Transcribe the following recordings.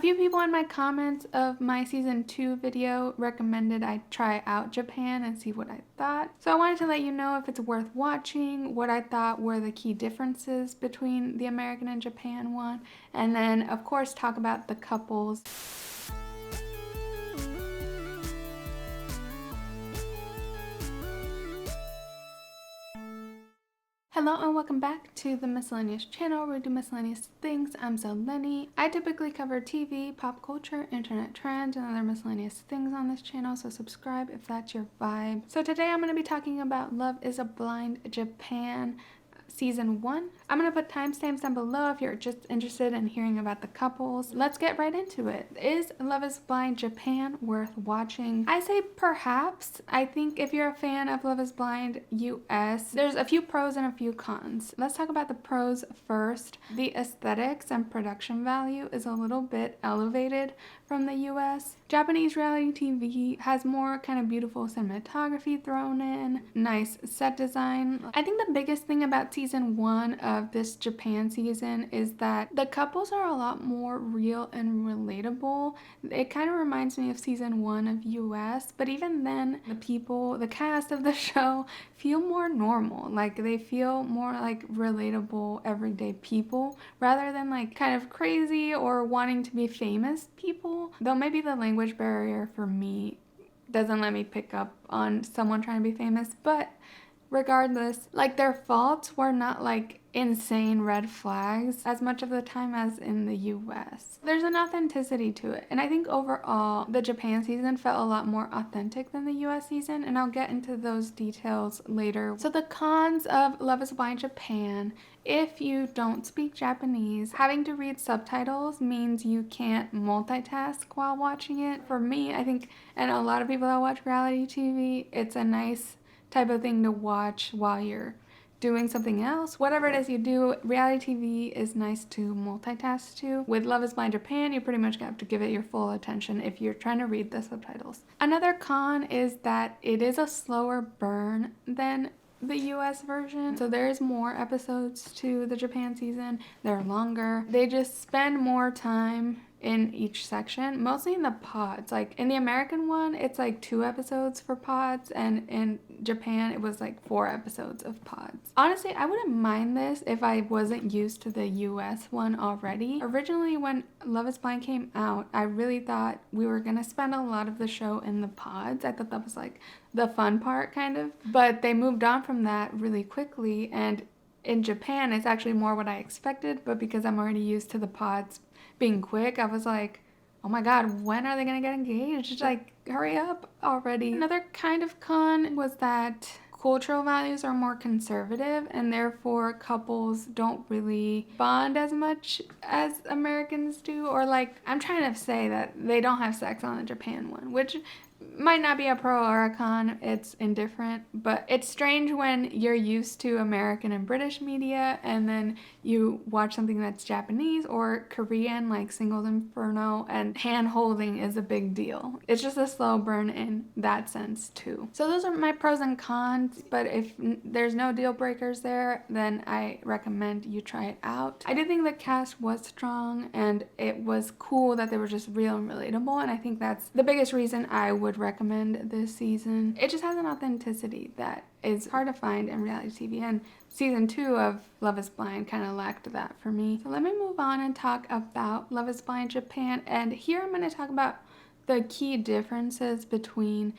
few people in my comments of my season 2 video recommended I try out Japan and see what I thought. So I wanted to let you know if it's worth watching, what I thought were the key differences between the American and Japan one, and then of course talk about the couples. Hello and welcome back to the Miscellaneous channel where we do miscellaneous things. I'm Lenny. I typically cover TV, pop culture, internet trends, and other miscellaneous things on this channel, so subscribe if that's your vibe. So today I'm going to be talking about Love is Blind Japan Season 1. I'm going to put timestamps down below if you're just interested in hearing about the couples. Let's get right into it. Is Love is Blind Japan worth watching? I say perhaps. I think if you're a fan of Love is Blind US, there's a few pros and a few cons. Let's talk about the pros first. The aesthetics and production value is a little bit elevated from the US. Japanese reality TV has more kind of beautiful cinematography thrown in, nice set design. I think the biggest thing about season 1 of this Japan season is that the couples are a lot more real and relatable. It kind of reminds me of season 1 of US, but even then the cast of the show feel more normal. Like they feel more like relatable everyday people rather than like kind of crazy or wanting to be famous people. Though maybe the language barrier for me doesn't let me pick up on someone trying to be famous, but regardless, like their faults were not like insane red flags as much of the time as in the US. There's an authenticity to it, and I think overall the Japan season felt a lot more authentic than the US season, and I'll get into those details later. So the cons of Love is Blind Japan: if you don't speak Japanese, having to read subtitles means you can't multitask while watching it. For me, I think, and a lot of people that watch reality TV, it's a nice type of thing to watch while you're doing something else. Whatever it is you do, reality TV is nice to multitask to. With Love is Blind Japan, you pretty much have to give it your full attention if you're trying to read the subtitles. Another con is that it is a slower burn than the US version. So there's more episodes to the Japan season. They're longer. They just spend more time in each section, mostly in the pods. Like in the American one, it's like 2 episodes for pods, and in Japan it was like 4 episodes of pods. Honestly, I wouldn't mind this if I wasn't used to the US one already. Originally when Love is Blind came out, I really thought we were gonna spend a lot of the show in the pods. I thought that was like the fun part kind of, but they moved on from that really quickly, and in Japan it's actually more what I expected, but because I'm already used to the pods being quick, I was like, oh my god, when are they gonna get engaged? Like, hurry up already. Another kind of con was that cultural values are more conservative, and therefore couples don't really bond as much as Americans do. Or like, I'm trying to say that they don't have sex on the Japan one, which might not be a pro or a con, it's indifferent, but it's strange when you're used to American and British media and then you watch something that's Japanese or Korean, like Singles Inferno, and hand holding is a big deal. It's just a slow burn in that sense too. So those are my pros and cons, but if there's no deal breakers there, then I recommend you try it out. I do think the cast was strong, and it was cool that they were just real and relatable, and I think that's the biggest reason I would recommend this season. It just has an authenticity that is hard to find in reality TV, and season 2 of Love is Blind kind of lacked that for me. So let me move on and talk about Love is Blind Japan, and here I'm going to talk about the key differences between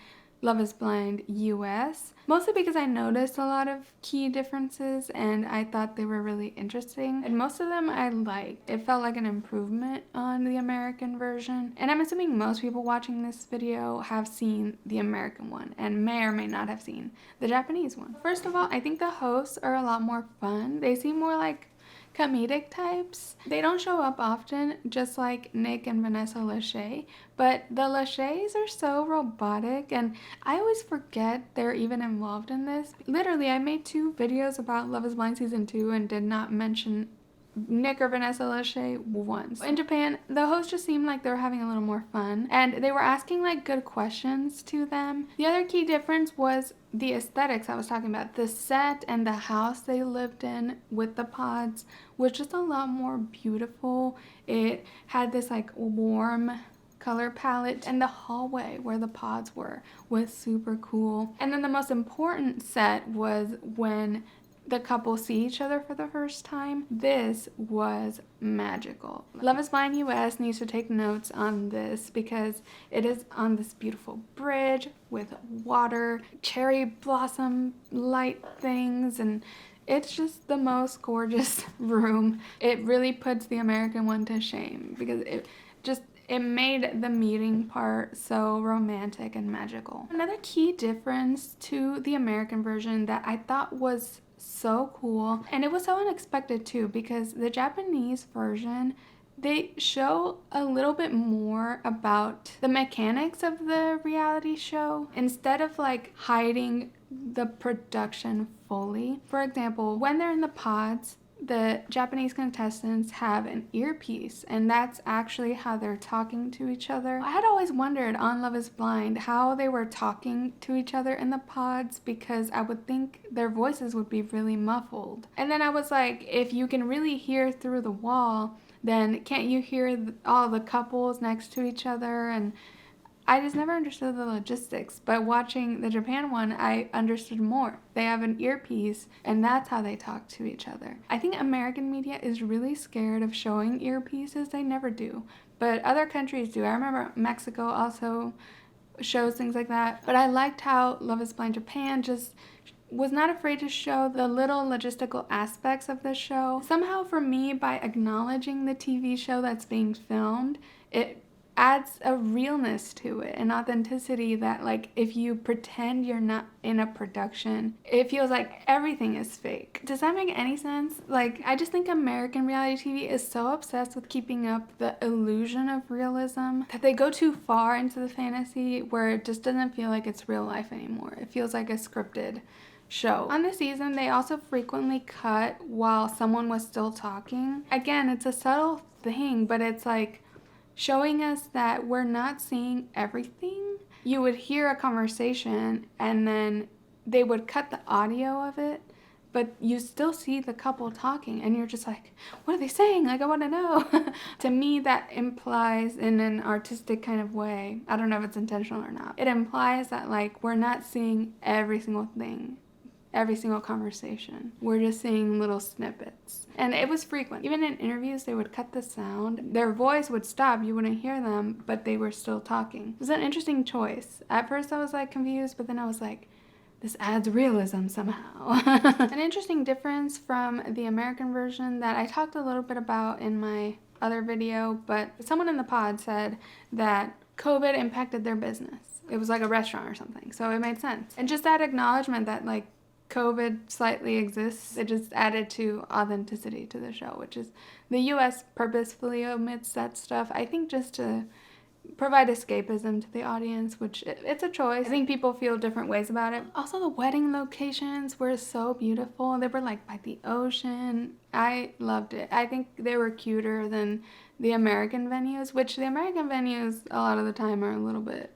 Love is Blind US, mostly because I noticed a lot of key differences and I thought they were really interesting, and most of them I liked. It felt like an improvement on the American version, and I'm assuming most people watching this video have seen the American one and may or may not have seen the Japanese one. First of all, I think the hosts are a lot more fun. They seem more like comedic types. They don't show up often, just like Nick and Vanessa Lachey, but the Lacheys are so robotic, and I always forget they're even involved in this. Literally, I made 2 videos about Love is Blind Season 2 and did not mention Nick or Vanessa Lachey once. In Japan, the hosts just seemed like they were having a little more fun, and they were asking like good questions to them. The other key difference was the aesthetics I was talking about. The set and the house they lived in with the pods was just a lot more beautiful. It had this like warm color palette, and the hallway where the pods were was super cool. And then the most important set was when the couple see each other for the first time. This was magical. Love is Blind US needs to take notes on this because it is on this beautiful bridge with water, cherry blossom light things, and it's just the most gorgeous room. It really puts the American one to shame because it made the meeting part so romantic and magical. Another key difference to the American version that I thought was so cool, and it was so unexpected too, because the Japanese version, they show a little bit more about the mechanics of the reality show instead of like hiding the production fully. For example, when they're in the pods, the Japanese contestants have an earpiece, and that's actually how they're talking to each other. I had always wondered on Love is Blind how they were talking to each other in the pods, because I would think their voices would be really muffled. And then I was like, if you can really hear through the wall, then can't you hear all the couples next to each other? And I just never understood the logistics, but watching the Japan one, I understood more. They have an earpiece, and that's how they talk to each other. I think American media is really scared of showing earpieces. They never do, but other countries do. I remember Mexico also shows things like that, but I liked how Love is Blind Japan just was not afraid to show the little logistical aspects of the show. Somehow for me, by acknowledging the TV show that's being filmed, it adds a realness to it, an authenticity that, like, if you pretend you're not in a production, it feels like everything is fake. Does that make any sense? Like, I just think American reality TV is so obsessed with keeping up the illusion of realism that they go too far into the fantasy where it just doesn't feel like it's real life anymore. It feels like a scripted show. On this season, they also frequently cut while someone was still talking. Again, it's a subtle thing, but it's like showing us that we're not seeing everything. You would hear a conversation and then they would cut the audio of it, but you still see the couple talking and you're just like, what are they saying? Like, I want to know. To me, that implies in an artistic kind of way, I don't know if it's intentional or not, it implies that like we're not seeing every single thing, every single conversation. We're just seeing little snippets. And it was frequent. Even in interviews, they would cut the sound. Their voice would stop. You wouldn't hear them, but they were still talking. It was an interesting choice. At first I was like confused, but then I was like, this adds realism somehow. An interesting difference from the American version that I talked a little bit about in my other video, but someone in the pod said that COVID impacted their business. It was like a restaurant or something, so it made sense. And just that acknowledgement that like COVID slightly exists, it just added to authenticity to the show, which is the US purposefully omits that stuff, I think, just to provide escapism to the audience, which it's a choice. I think people feel different ways about it. Also, the wedding locations were so beautiful. They were like by the ocean. I loved it. I think they were cuter than the American venues, which the American venues a lot of the time are a little bit,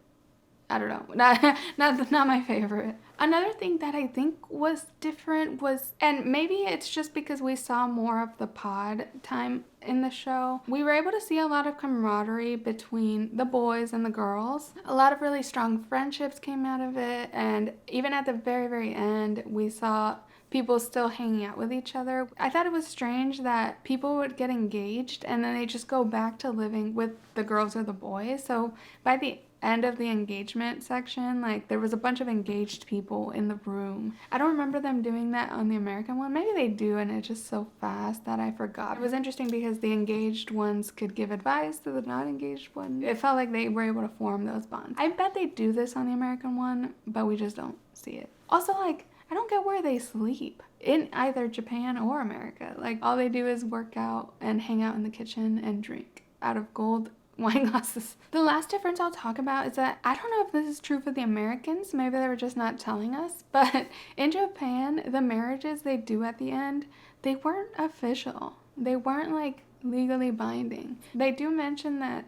I don't know, not my favorite. Another thing that I think was different was, and maybe it's just because we saw more of the pod time in the show, we were able to see a lot of camaraderie between the boys and the girls. A lot of really strong friendships came out of it, and even at the very, very end, we saw people still hanging out with each other. I thought it was strange that people would get engaged and then they just go back to living with the girls or the boys. So by the end of the engagement section, like, there was a bunch of engaged people in the room. I don't remember them doing that on the American one. Maybe they do, and it's just so fast that I forgot. It was interesting because the engaged ones could give advice to the not engaged one. It felt like they were able to form those bonds. I bet they do this on the American one, but we just don't see it. Also, like, I don't get where they sleep in either Japan or America. Like, all they do is work out and hang out in the kitchen and drink out of gold wine glasses. The last difference I'll talk about is that I don't know if this is true for the Americans, maybe they were just not telling us, but in Japan, the marriages they do at the end, they weren't official. they weren't like legally binding. They do mention that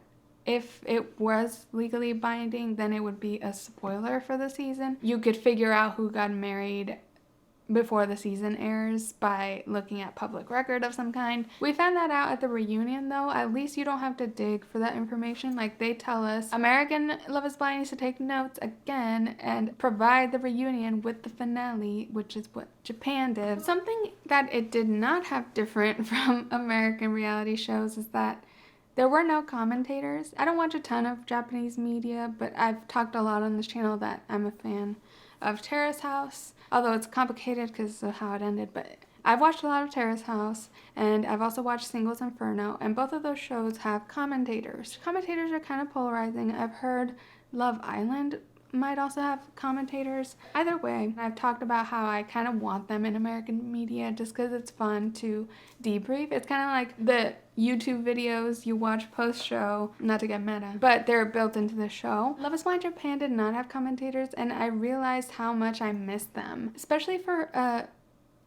if it was legally binding, then it would be a spoiler for the season. You could figure out who got married before the season airs by looking at public record of some kind. We found that out at the reunion though. At least you don't have to dig for that information. Like, they tell us American Love is Blind needs to take notes again and provide the reunion with the finale, which is what Japan did. Something that it did not have different from American reality shows is that there were no commentators. I don't watch a ton of Japanese media, but I've talked a lot on this channel that I'm a fan of Terrace House, although it's complicated because of how it ended, but I've watched a lot of Terrace House, and I've also watched Singles Inferno, and both of those shows have commentators. Commentators are kind of polarizing. I've heard Love Island might also have commentators. Either way, I've talked about how I kind of want them in American media just because it's fun to debrief. It's kind of like the YouTube videos you watch post-show, not to get meta, but they're built into the show. Love is Blind Japan did not have commentators, and I realized how much I missed them, especially for a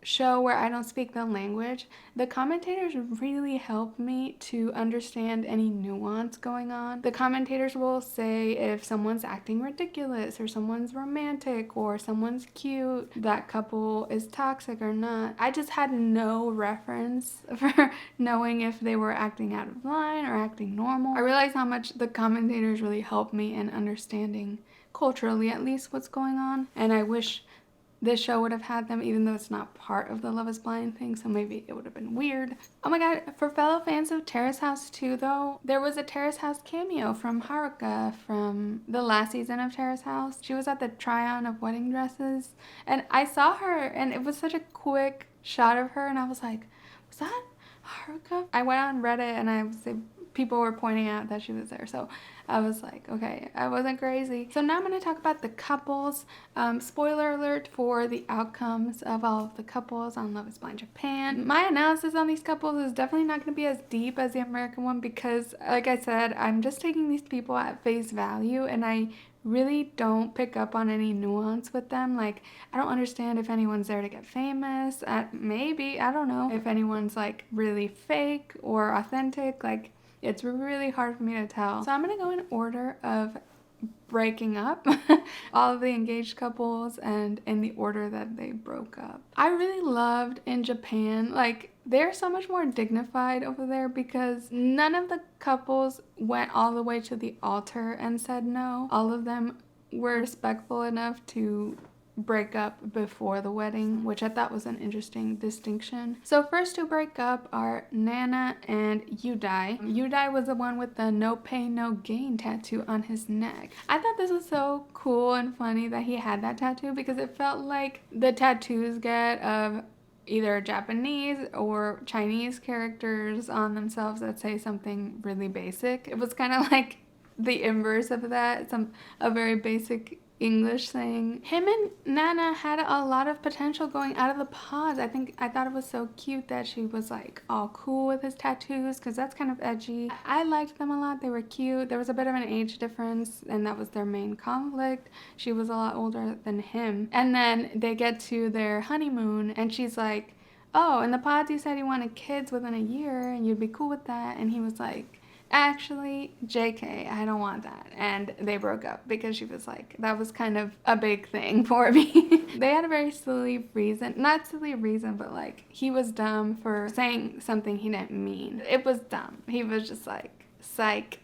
show where I don't speak the language. The commentators really help me to understand any nuance going on. The commentators will say if someone's acting ridiculous or someone's romantic or someone's cute, that couple is toxic or not. I just had no reference for knowing if they were acting out of line or acting normal. I realized how much the commentators really help me in understanding culturally at least what's going on, and I wish this show would have had them, even though it's not part of the Love is Blind thing, so maybe it would have been weird. Oh my god, for fellow fans of Terrace House 2 though, there was a Terrace House cameo from Haruka from the last season of Terrace House. She was at the try-on of wedding dresses, and I saw her, and it was such a quick shot of her, and I was like, was that Haruka? I went on Reddit, and people were pointing out that she was there, so I was like, okay, I wasn't crazy. So now I'm going to talk about the couples. Spoiler alert for the outcomes of all of the couples on Love is Blind Japan. My analysis on these couples is definitely not going to be as deep as the American one because, like I said, I'm just taking these people at face value, and I really don't pick up on any nuance with them. Like, I don't understand if anyone's there to get famous. Maybe, I don't know if anyone's like really fake or authentic. Like, it's really hard for me to tell. So I'm gonna go in order of breaking up all of the engaged couples and in the order that they broke up. I really loved in Japan, like, they're so much more dignified over there because none of the couples went all the way to the altar and said no. All of them were respectful enough to break up before the wedding, which I thought was an interesting distinction. So first to break up are Nana and Yudai. Yudai was the one with the no pain no gain tattoo on his neck. I thought this was so cool and funny that he had that tattoo because it felt like the tattoos get of either Japanese or Chinese characters on themselves that say something really basic. It was kind of like the inverse of that, a very basic English saying. Him and Nana had a lot of potential going out of the pods. I thought it was so cute that she was like all cool with his tattoos because that's kind of edgy. I liked them a lot. They were cute. There was a bit of an age difference and that was their main conflict. She was a lot older than him. And then they get to their honeymoon and she's like, oh, in the pods you said you wanted kids within a year and you'd be cool with that. And he was like, actually, JK, I don't want that. And they broke up because she was like, that was kind of a big thing for me. They had a very silly reason, not silly reason, but like he was dumb for saying something he didn't mean. It was dumb. He was just like, psych.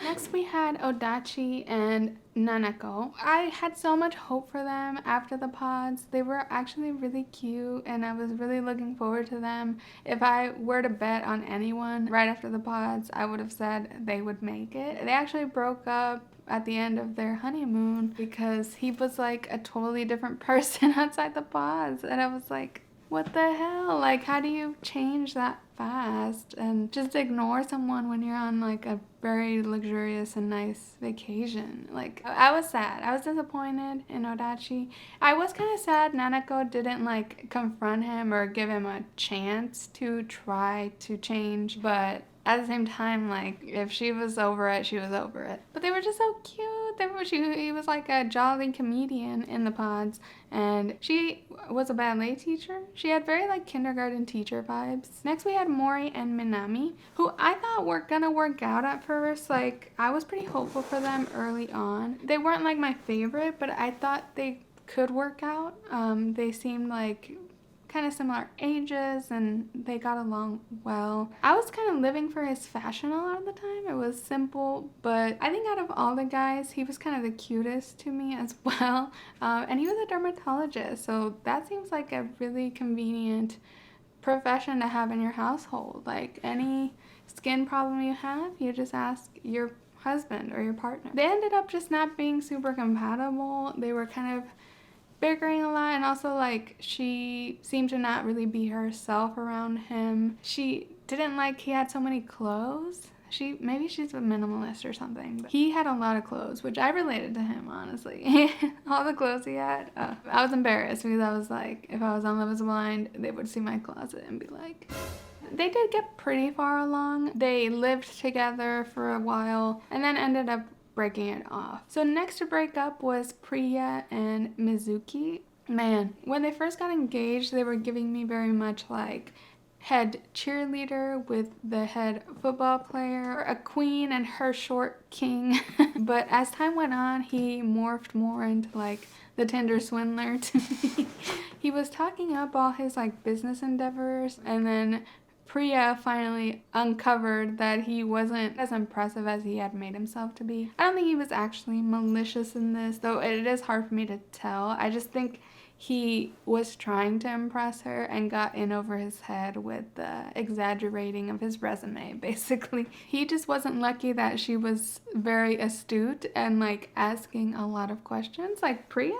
Next we had Odacchi and Nanako. I had so much hope for them after the pods. They were actually really cute and I was really looking forward to them. If I were to bet on anyone right after the pods, I would have said they would make it. They actually broke up at the end of their honeymoon because he was like a totally different person outside the pods, and I was like, what the hell? Like, how do you change that fast and just ignore someone when you're on like a very luxurious and nice vacation? Like, I was sad. I was disappointed in Odacchi. I was kind of sad Nanako didn't like confront him or give him a chance to try to change, but at the same time, like, if she was over it, she was over it. But they were just so cute. he was like a jolly comedian in the pods, and she was a ballet teacher. She had very like kindergarten teacher vibes. Next we had Mori and Minami, who I thought were gonna work out at first. Like, I was pretty hopeful for them early on. They weren't like my favorite, but I thought they could work out. They seemed like kind of similar ages and they got along well. I was kind of living for his fashion a lot of the time. It was simple, but I think out of all the guys, he was kind of the cutest to me as well. And he was a dermatologist, so that seems like a really convenient profession to have in your household. Like, any skin problem you have, you just ask your husband or your partner. They ended up just not being super compatible. They were kind of bickering a lot, and also like she seemed to not really be herself around him. She didn't like he had so many clothes. Maybe she's a minimalist or something, but he had a lot of clothes, which I related to him, honestly. All the clothes he had. I was embarrassed because I was like, if I was on Love is Blind, they would see my closet and be like, they did get pretty far along. They lived together for a while and then ended up breaking it off. So next to break up was Priya and Mizuki. Man, when they first got engaged, they were giving me very much like head cheerleader with the head football player, a queen and her short king. But as time went on, he morphed more into like the Tinder swindler to me. He was talking up all his like business endeavors, and then Priya finally uncovered that he wasn't as impressive as he had made himself to be. I don't think he was actually malicious in this, though it is hard for me to tell. I just think he was trying to impress her and got in over his head with the exaggerating of his resume, basically. He just wasn't lucky that she was very astute and like asking a lot of questions. Like, Priya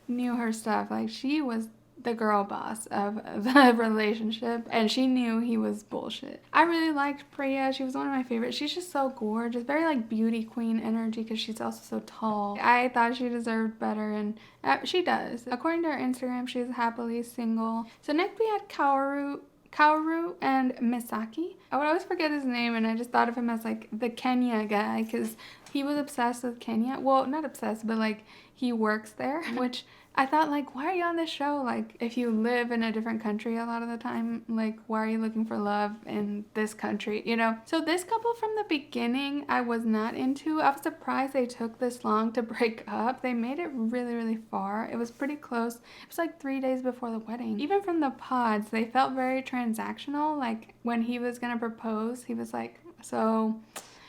knew her stuff. Like, she was the girl boss of the relationship, and she knew he was bullshit. I really liked Priya. She was one of my favorites. She's just so gorgeous, very like beauty queen energy because she's also so tall. I thought she deserved better, and she does. According to her Instagram, she's happily single. So next we had Kaoru and Misaki. I would always forget his name, and I just thought of him as like the Kenya guy because he was obsessed with Kenya. Well, not obsessed, but like he works there, which I thought, like, why are you on this show? Like, if you live in a different country a lot of the time, like, why are you looking for love in this country, you know? So this couple from the beginning, I was not into. I was surprised they took this long to break up. They made it really, really far. It was pretty close. It was like 3 days before the wedding. Even from the pods, they felt very transactional. Like, when he was gonna propose, he was like, so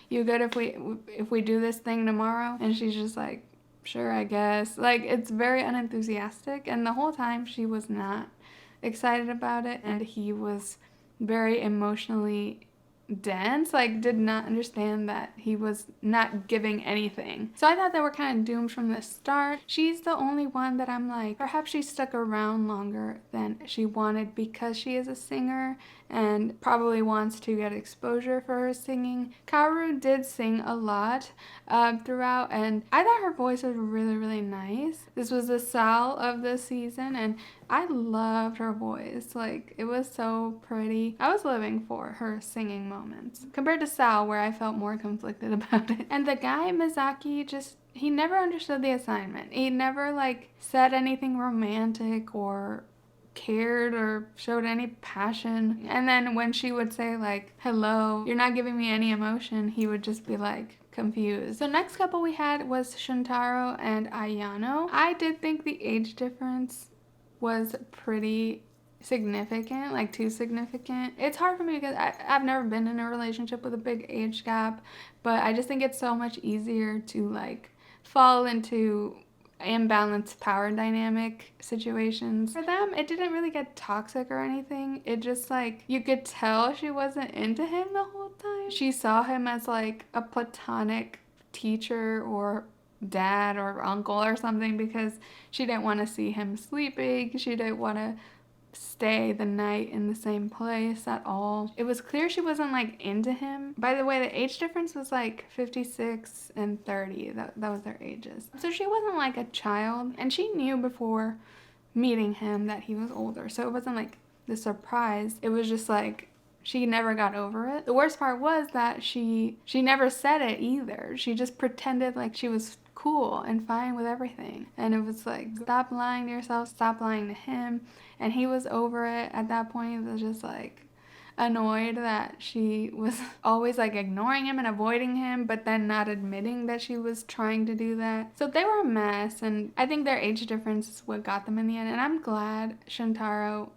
you good if we do this thing tomorrow? And she's just like, sure, I guess. Like, it's very unenthusiastic, and the whole time she was not excited about it, and he was very emotionally dense, like did not understand that he was not giving anything. So I thought they were kind of doomed from the start. She's the only one that I'm like, perhaps she stuck around longer than she wanted because she is a singer and probably wants to get exposure for her singing. Kaoru did sing a lot throughout, and I thought her voice was really, really nice. This was the Sal of the season, and I loved her voice. Like, it was so pretty. I was living for her singing moments compared to Sal, where I felt more conflicted about it. And the guy, Misaki, he never understood the assignment. He never like said anything romantic or cared or showed any passion. And then when she would say like, hello, you're not giving me any emotion, he would just be like confused. So next couple we had was Shuntaro and Ayano. I did think the age difference was pretty significant, like too significant. It's hard for me because I've never been in a relationship with a big age gap, but I just think it's so much easier to like fall into imbalanced power dynamic situations. For them, it didn't really get toxic or anything. It just like, you could tell she wasn't into him the whole time. She saw him as like a platonic teacher or dad or uncle or something because she didn't want to see him sleeping. She didn't want to stay the night in the same place at all. It was clear she wasn't like into him. By the way, the age difference was like 56 and 30. That was their ages. So she wasn't like a child, and she knew before meeting him that he was older. So it wasn't like the surprise. It was just like she never got over it. The worst part was that she never said it either. She just pretended like she was cool and fine with everything. And it was like, stop lying to yourself, stop lying to him. And he was over it at that point. It was just like annoyed that she was always like ignoring him and avoiding him, but then not admitting that she was trying to do that. So they were a mess, and I think their age difference is what got them in the end. And I'm glad Shuntaro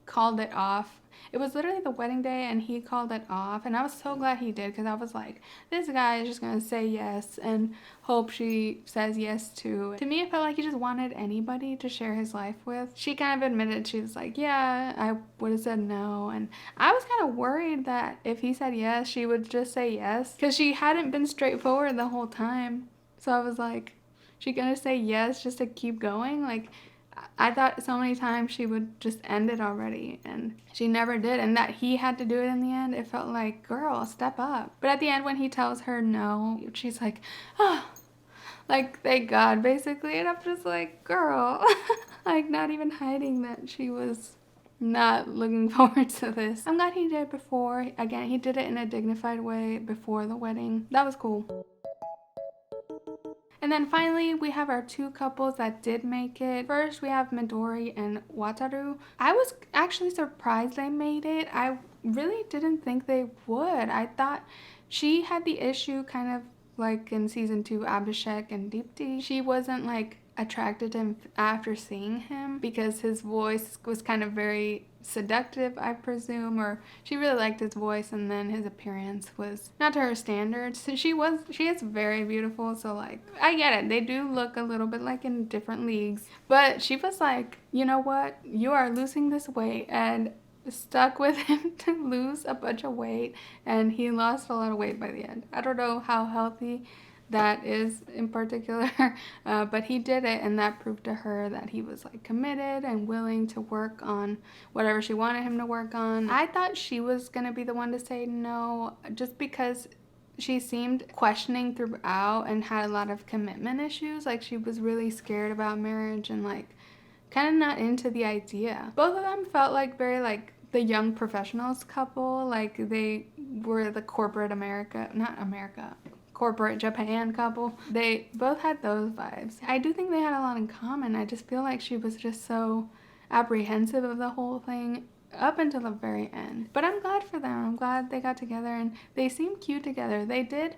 called it off. It was literally the wedding day and he called it off, and I was so glad he did, because I was like, this guy is just gonna say yes and hope she says yes to. To me, it felt like he just wanted anybody to share his life with. She kind of admitted, she was like, yeah, I would have said no, and I was kind of worried that if he said yes, she would just say yes, because she hadn't been straightforward the whole time. So I was like, she gonna say yes just to keep going? Like, I thought so many times she would just end it already, and she never did, and that he had to do it in the end. It felt like, girl, step up. But at the end, when he tells her no, she's like, oh, like, thank God, basically. And I'm just like, girl, like, not even hiding that she was not looking forward to this. I'm glad he did it before. Again, he did it in a dignified way before the wedding. That was cool. And then finally, we have our two couples that did make it. First, we have Midori and Wataru. I was actually surprised they made it. I really didn't think they would. I thought she had the issue kind of like in season 2, Abhishek and Deepti. She wasn't like attracted to him after seeing him because his voice was kind of very seductive, I presume, or she really liked his voice, and then his appearance was not to her standards. So she is very beautiful, so like, I get it, they do look a little bit like in different leagues, but she was like, you know what, you are losing this weight, and stuck with him to lose a bunch of weight, and he lost a lot of weight by the end. I don't know how healthy that is in particular, but he did it, and that proved to her that he was like committed and willing to work on whatever she wanted him to work on. I thought she was gonna be the one to say no, just because she seemed questioning throughout and had a lot of commitment issues. Like, she was really scared about marriage and like kind of not into the idea. Both of them felt like very like the young professionals couple, like they were the corporate corporate Japan couple. They both had those vibes. I do think they had a lot in common. I just feel like she was just so apprehensive of the whole thing up until the very end. But I'm glad for them. I'm glad they got together, and they seemed cute together. They did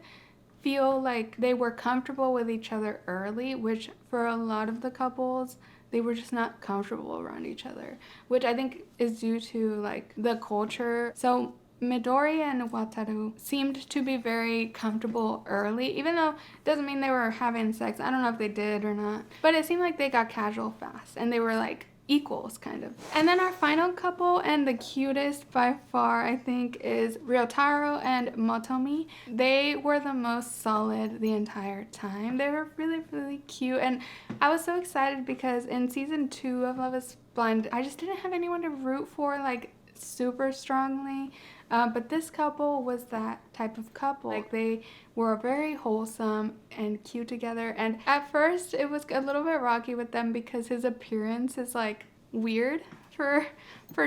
feel like they were comfortable with each other early, which for a lot of the couples, they were just not comfortable around each other, which I think is due to like the culture. So Midori and Wataru seemed to be very comfortable early, even though it doesn't mean they were having sex. I don't know if they did or not, but it seemed like they got casual fast, and they were like equals kind of. And then our final couple, and the cutest by far, I think, is Ryotaro and Motomi. They were the most solid the entire time. They were really, really cute, and I was so excited because in season 2 of Love is Blind, I just didn't have anyone to root for like super strongly. But this couple was that type of couple. Like, they were very wholesome and cute together. And at first, it was a little bit rocky with them because his appearance is like weird for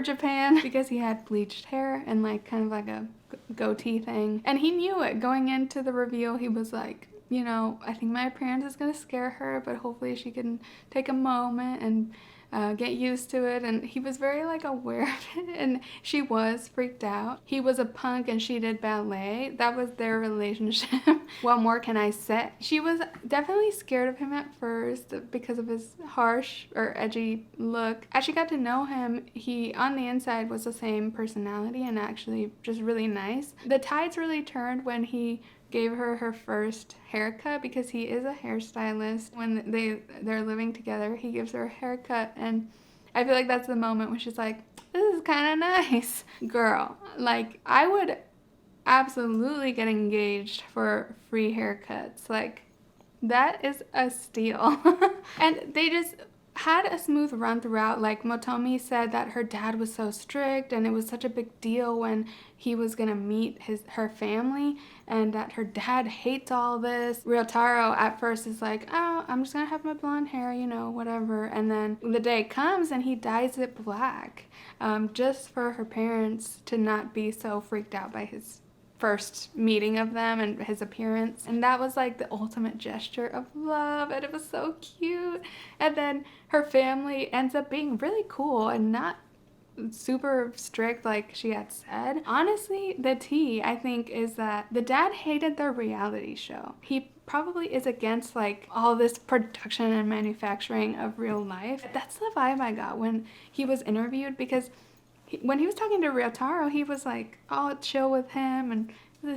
Japan, because he had bleached hair and like kind of like a goatee thing. And he knew it going into the reveal. He was like, you know, I think my appearance is gonna scare her, but hopefully she can take a moment and get used to it. And he was very like aware of it, and she was freaked out. He was a punk and she did ballet. That was their relationship. What more can I say? She was definitely scared of him at first because of his harsh or edgy look. As she got to know him, he on the inside was the same personality and actually just really nice. The tides really turned when he gave her her first haircut, because he is a hairstylist. When they're living together, he gives her a haircut, and I feel like that's the moment when she's like, this is kind of nice. Girl, like, I would absolutely get engaged for free haircuts. Like, that is a steal. And they just had a smooth run throughout. Like, Motomi said that her dad was so strict, and it was such a big deal when he was gonna meet her family, and that her dad hates all this. Ryotaro at first is like, oh, I'm just gonna have my blonde hair, you know, whatever. And then the day comes and he dyes it black, just for her parents to not be so freaked out by his first meeting of them and his appearance, and that was like the ultimate gesture of love, and it was so cute. And then her family ends up being really cool and not super strict like she had said. Honestly, the tea, I think, is that the dad hated their reality show. He probably is against like all this production and manufacturing of real life. That's the vibe I got when he was interviewed, because when he was talking to Ryotaro, he was like all chill with him, and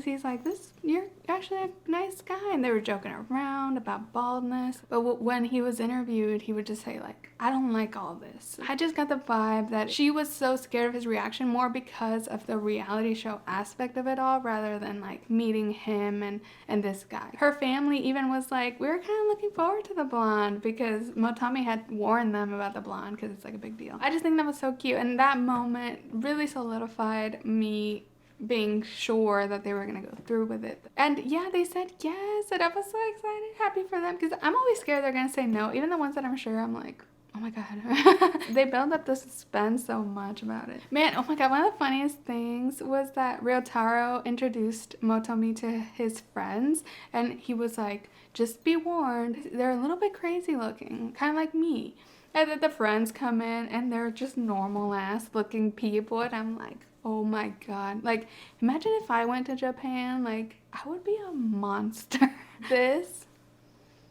he's like, you're actually a nice guy, and they were joking around about baldness. But when he was interviewed, he would just say like, I don't like all this. I just got the vibe that she was so scared of his reaction more because of the reality show aspect of it all, rather than like meeting him and this guy. Her family even was like, we were kind of looking forward to the blonde, because Motomi had warned them about the blonde because it's like a big deal. I just think that was so cute, and that moment really solidified me being sure that they were gonna go through with it. And yeah, they said yes, and I was so excited, happy for them, because I'm always scared they're gonna say no. Even the ones that I'm sure, I'm like, oh my god. They build up the suspense so much about it. Man, oh my god, one of the funniest things was that Ryotaro introduced Motomi to his friends, and he was like, just be warned, they're a little bit crazy looking, kind of like me. And then the friends come in and they're just normal ass looking people, and I'm like, oh my god. Like, imagine if I went to Japan, like, I would be a monster.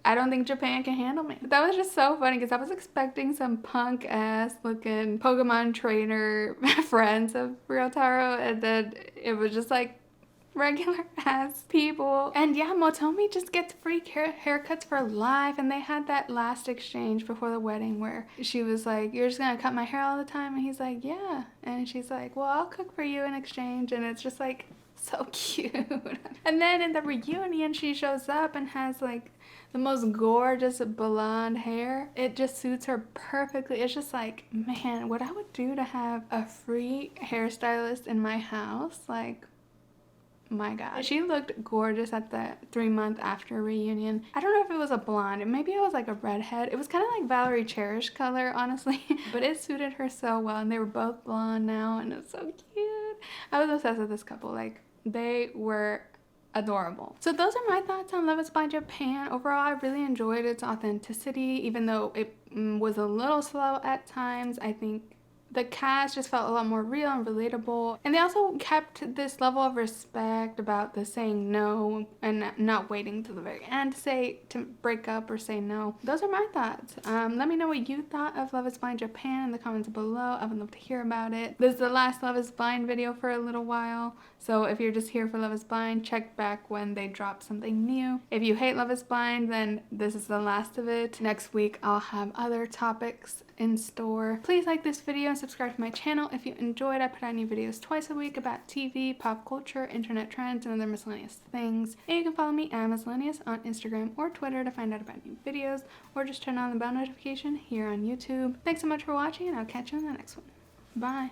I don't think Japan can handle me. But that was just so funny, because I was expecting some punk ass looking Pokemon trainer friends of Ryotaro, and then it was just like regular ass people. And yeah, Motomi just gets free haircuts for life, and they had that last exchange before the wedding where she was like, you're just gonna cut my hair all the time, and he's like, yeah, and she's like, well, I'll cook for you in exchange, and it's just like so cute. And then in the reunion, she shows up and has like the most gorgeous blonde hair. It just suits her perfectly. It's just like, man, what I would do to have a free hairstylist in my house, like, my god. She looked gorgeous at the 3-month after reunion. I don't know if it was a blonde, maybe it was like a redhead. It was kind of like Valerie Cherish color, honestly, but it suited her so well, and they were both blonde now, and it's so cute. I was obsessed with this couple. Like, they were adorable. So those are my thoughts on Love is Blind Japan. Overall, I really enjoyed its authenticity, even though it was a little slow at times. I think the cast just felt a lot more real and relatable, and they also kept this level of respect about the saying no and not waiting till the very end to break up or say no. Those are my thoughts. Let me know what you thought of Love is Blind Japan in the comments below. I would love to hear about it. This is the last Love is Blind video for a little while, so if you're just here for Love is Blind, check back when they drop something new. If you hate Love is Blind, then this is the last of it. Next week I'll have other topics in store. Please like this video and subscribe to my channel if you enjoyed. I put out new videos twice a week about TV, pop culture, internet trends, and other miscellaneous things. And you can follow me at Miscellaneous on Instagram or Twitter to find out about new videos, or just turn on the bell notification here on YouTube. Thanks so much for watching, and I'll catch you in the next one. Bye.